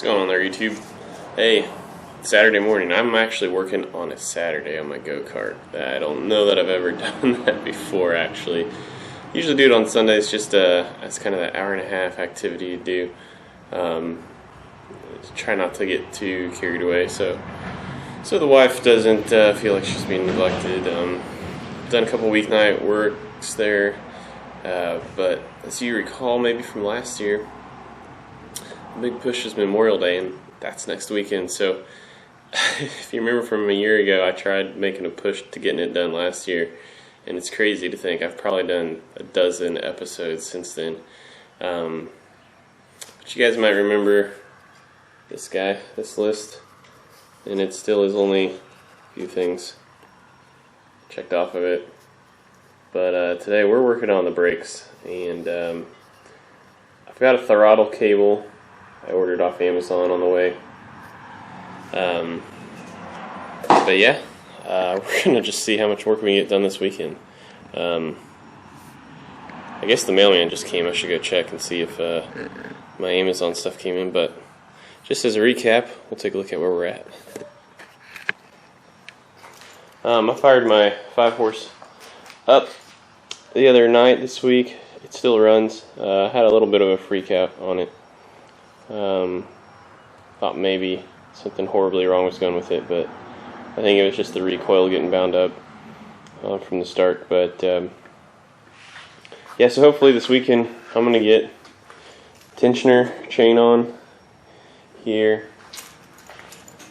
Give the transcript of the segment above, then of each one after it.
going on there, YouTube? Hey, Saturday morning. I'm actually working on a Saturday on my go-kart. I don't know that I've ever done that before, actually. Usually do it on Sundays, just as kind of that hour and a half activity to do. Try not to get too carried away, so the wife doesn't feel like she's being neglected. Done a couple weeknight works there, but as you recall, maybe from last year, the big push is Memorial Day, and that's next weekend. So if you remember from a year ago, I tried making a push to getting it done last year, and it's crazy to think I've probably done a dozen episodes since then. But you guys might remember this guy, this list, and it still is only a few things checked off of it. But today we're working on the brakes, and I've got a throttle cable I ordered off Amazon on the way. But yeah, we're gonna just see how much work we can get done this weekend. I guess the mailman just came. I should go check and see if my Amazon stuff came in, but just as a recap, we'll take a look at where we're at. I fired my 5-horse up the other night this week. It still runs. Had a little bit of a freak out on it. Thought maybe something horribly wrong was going with it, but I think it was just the recoil getting bound up from the start. But yeah, so hopefully this weekend I'm going to get tensioner chain on here.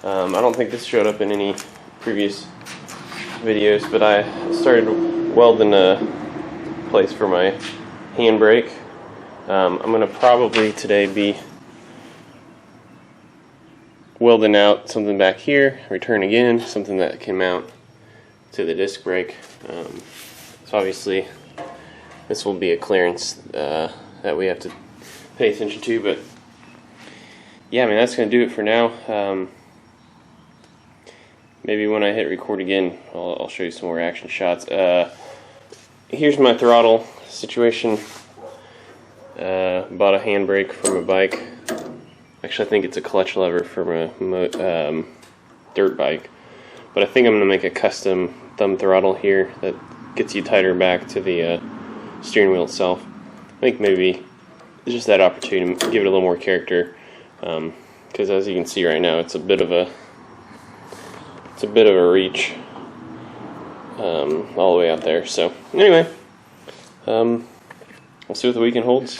I don't think this showed up in any previous videos, but I started welding a place for my handbrake. I'm going to probably today be welding out something back here, return again, something that can mount to the disc brake. So obviously this will be a clearance that we have to pay attention to, but yeah, I mean, that's going to do it for now. Maybe when I hit record again, I'll show you some more action shots. Here's my throttle situation. Bought a handbrake from a bike. Actually, I think it's a clutch lever from a dirt bike. But I think I'm going to make a custom thumb throttle here that gets you tighter back to the steering wheel itself. I think maybe it's just that opportunity to give it a little more character. Because as you can see right now, it's a bit of a reach all the way out there. So anyway, we'll see what the weekend holds.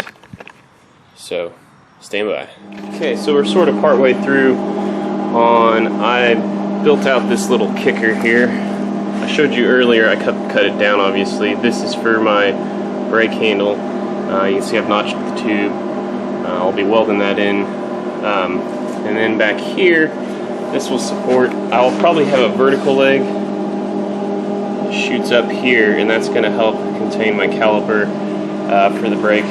So stand by. Okay, so we're sort of partway through on. I built out this little kicker here. I showed you earlier. I cut it down. Obviously, this is for my brake handle. You can see I've notched the tube. I'll be welding that in, and then back here, this will support. I'll probably have a vertical leg that shoots up here, and that's going to help contain my caliper for the brake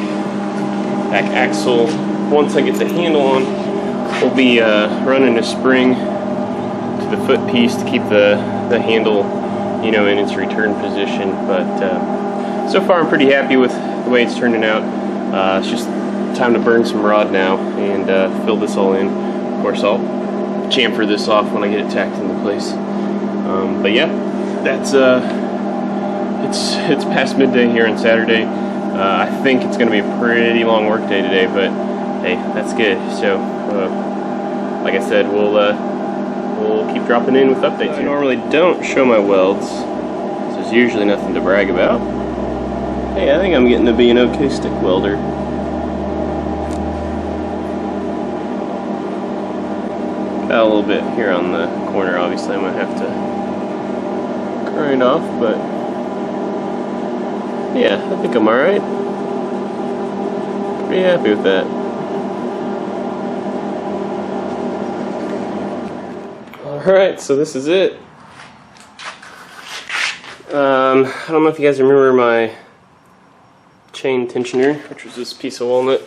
back axle. Once I get the handle on, we'll be running a spring to the foot piece to keep the handle, you know, in its return position. But so far, I'm pretty happy with the way it's turning out. It's just time to burn some rod now and fill this all in. Of course, I'll chamfer this off when I get it tacked into place. But yeah, that's it's past midday here on Saturday. I think it's going to be a pretty long work day today, but hey, that's good. So, like I said, we'll keep dropping in with updates. I normally don't show my welds, so there's usually nothing to brag about. Hey, I think I'm getting to be an okay stick welder. Got a little bit here on the corner. Obviously, I'm gonna have to grind off, but yeah, I think I'm all right. Pretty happy with that. Alright, so this is it. I don't know if you guys remember my chain tensioner, which was this piece of walnut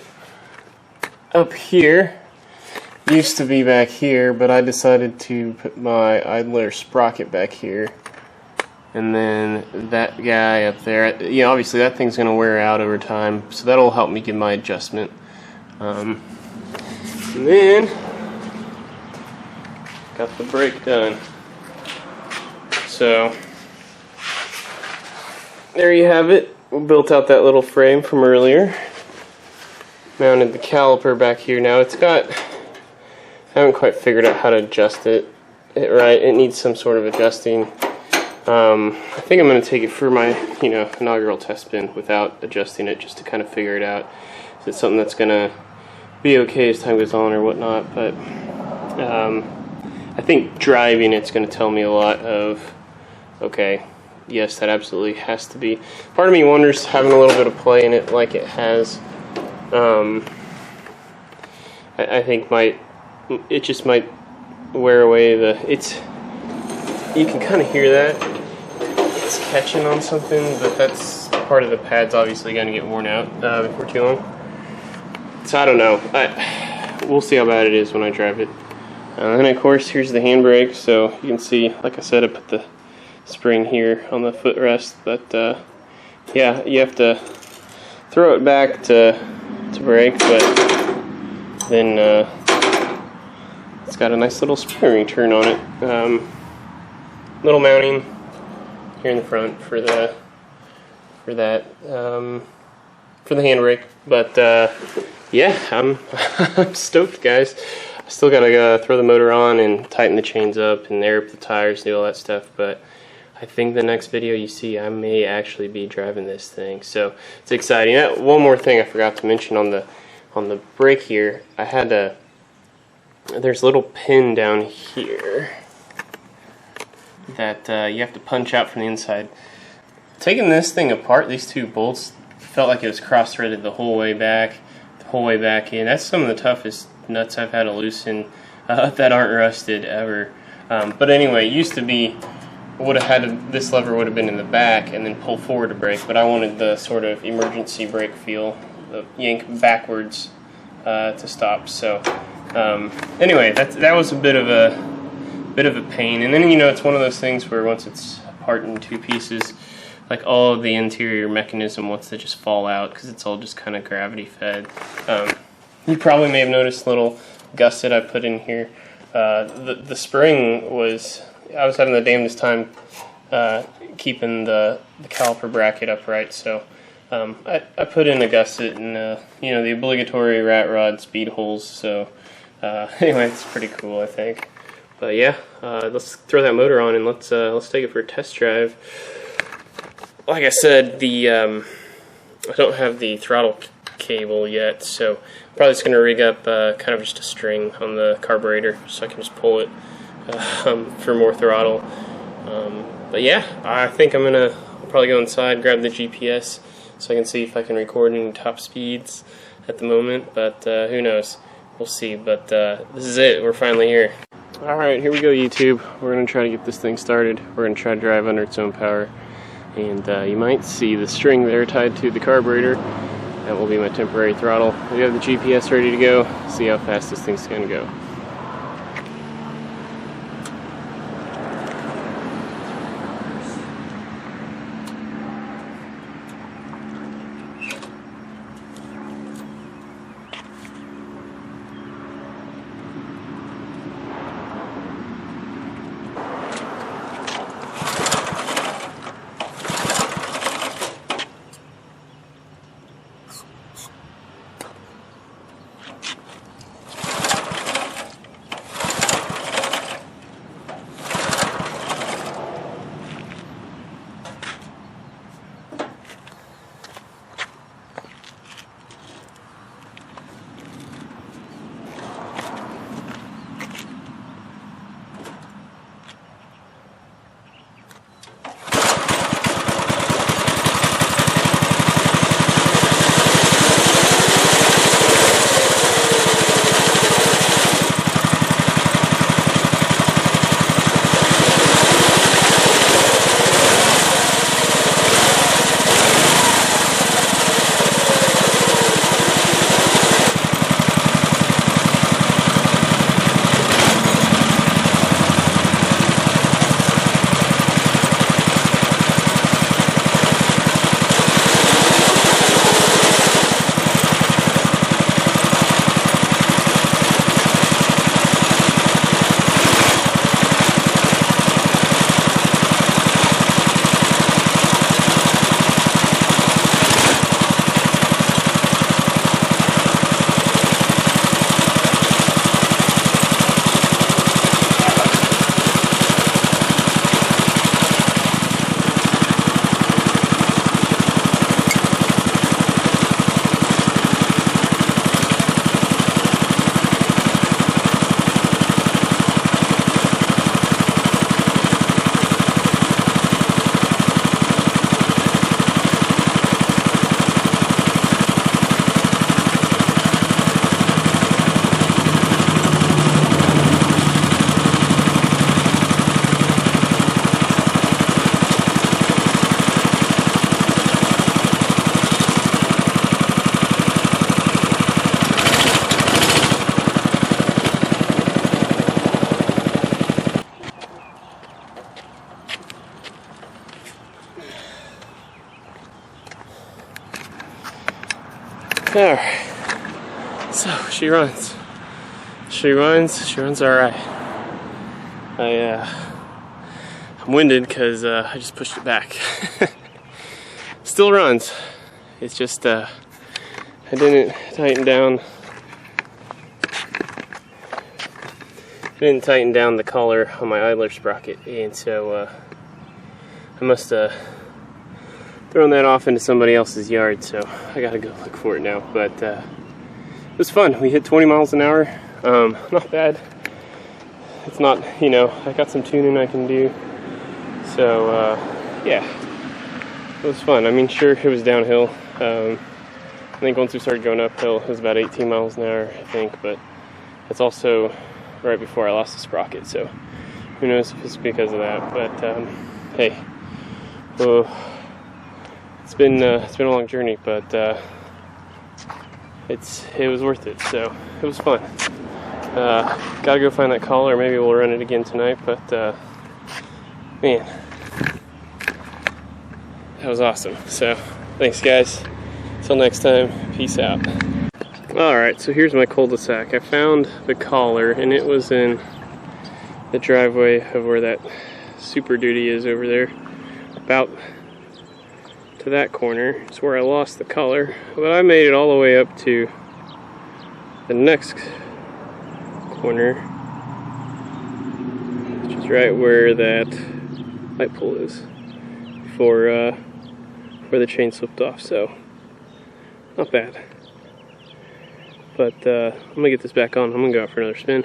up here. Used to be back here, but I decided to put my idler sprocket back here. And then that guy up there, you know, obviously that thing's going to wear out over time, so that'll help me get my adjustment. And then got the brake done. So there you have it. We built out that little frame from earlier. Mounted the caliper back here. Now it's got, I haven't quite figured out how to adjust it right. It needs some sort of adjusting. I think I'm going to take it for my, inaugural test bin without adjusting it, just to kind of figure it out. Is it something that's going to be okay as time goes on or whatnot? But I think driving it's going to tell me a lot of, okay, yes, that absolutely has to be. Part of me wonders, having a little bit of play in it like it has, I think it just might wear away you can kind of hear that it's catching on something, but that's part of the pad's obviously going to get worn out before too long. So I don't know. We'll see how bad it is when I drive it. And of course, here's the handbrake. So you can see, like I said, I put the spring here on the footrest, but yeah, you have to throw it back to brake, but then it's got a nice little spring return on it. Little mounting here in the front for the handbrake, but yeah, I'm I'm stoked, guys. I still gotta throw the motor on and tighten the chains up and air up the tires, do all that stuff, but I think the next video you see, I may actually be driving this thing, so it's exciting. One more thing I forgot to mention on the brake here, there's a little pin down here that you have to punch out from the inside. Taking this thing apart, these two bolts felt like it was cross-threaded the whole way back in. That's some of the toughest nuts I've had to loosen that aren't rusted ever. But anyway, it used to be, this lever would have been in the back and then pull forward to brake, but I wanted the sort of emergency brake feel, the yank backwards to stop. So anyway, that was a bit of a pain. And then it's one of those things where once it's apart in two pieces, like all of the interior mechanism wants to just fall out because it's all just kind of gravity fed. You probably may have noticed a little gusset I put in here. The spring was, I was having the damnedest time keeping the caliper bracket upright, so I put in a gusset and the obligatory rat rod speed holes. So anyway, it's pretty cool, I think. But yeah, let's throw that motor on and let's take it for a test drive. Like I said, I don't have the throttle cable yet, so I'm probably just going to rig up kind of just a string on the carburetor so I can just pull it for more throttle. But yeah, I think I'll probably go inside, grab the GPS so I can see if I can record any top speeds at the moment, but who knows, we'll see. But this is it, we're finally here. Alright, here we go, YouTube. We're going to try to get this thing started. We're going to try to drive under its own power, and you might see the string there tied to the carburetor. That will be my temporary throttle. We have the GPS ready to go, see how fast this thing's going to go. Alright, so she runs. She runs alright. I'm winded because I just pushed it back. Still runs. It's just I didn't tighten down the collar on my idler sprocket, and so I must have thrown that off into somebody else's yard, so I gotta go look for it now. But it was fun. We hit 20 miles an hour. Not bad. It's not, you know, I got some tuning I can do. So yeah, it was fun. I mean, sure, it was downhill. I think once we started going uphill, it was about 18 miles an hour, I think, but it's also right before I lost the sprocket, so who knows if it's because of that. But hey, it's been a long journey, but it was worth it. So it was fun. Gotta go find that collar. Maybe we'll run it again tonight. But man, that was awesome. So thanks, guys. Till next time, peace out. Alright, so here's my cul-de-sac. I found the collar, and it was in the driveway of where that Super Duty is over there. About to that corner. It's where I lost the collar. But I made it all the way up to the next corner, which is right where that light pole is, for where the chain slipped off. So, not bad. But I'm gonna get this back on. I'm gonna go out for another spin.